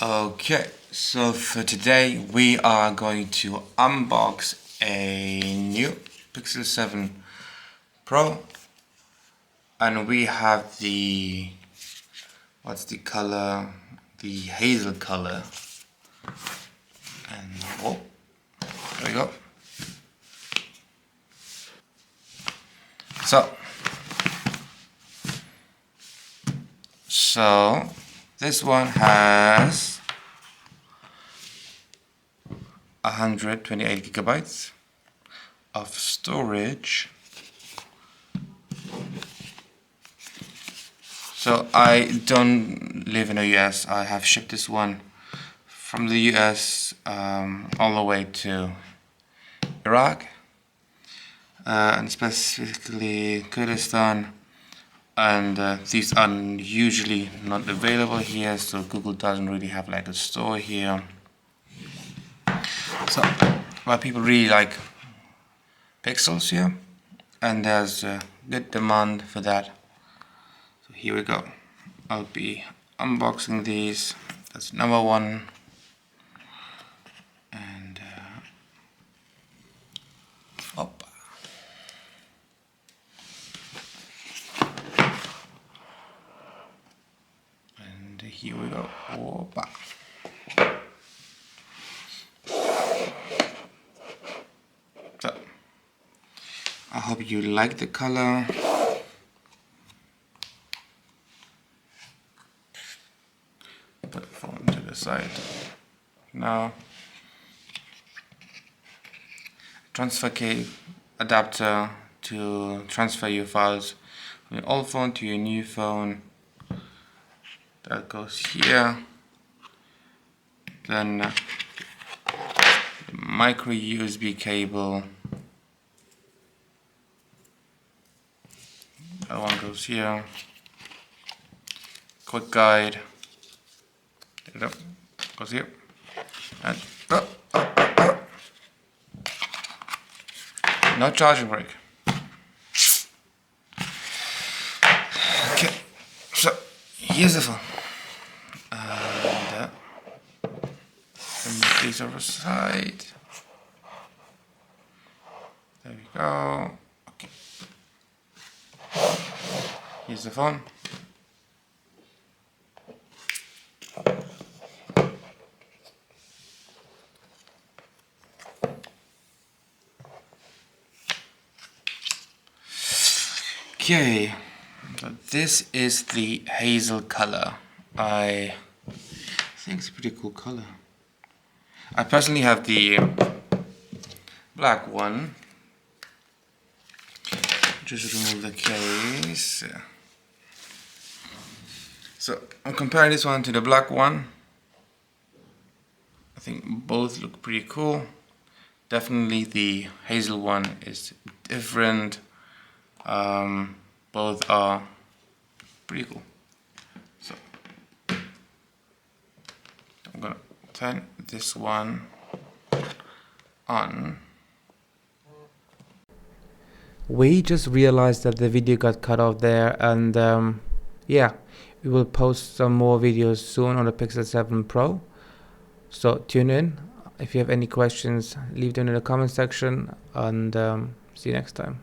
Okay, so for today we are going to unbox a new Pixel 7 Pro, and we have the, what's the color? The Hazel color. And oh, there we go. So this one has 128 gigabytes of storage. So I don't live in the US. I have shipped this one from the US all the way to Iraq, and specifically Kurdistan, and these are usually not available here, so Google doesn't really have like a store here. So, well, people really like pixels here, and there's a good demand for that. So here we go. I'll be unboxing these. That's number one. And up. And here we go. Opa. So, I hope you like the color. Put the phone to the side. Now, transfer cable adapter to transfer your files from your old phone to your new phone. That goes here. Then the micro USB cable. That one goes here. Quick guide. There it goes here. And no charging brick. Okay, so here's the phone. And move these over the side. There we go. Okay. Here's the phone. Okay, so this is the Hazel color. I think it's a pretty cool color. I personally have the black one. Just remove the case. So I'm comparing this one to the black one. I think both look pretty cool. Definitely the Hazel one is different. Both are pretty cool. So I'm gonna turn this one on. We just realized that the video got cut off there, and yeah, we will post some more videos soon on the Pixel 7 Pro. So tune in. If you have any questions, leave them in the comment section, and see you next time.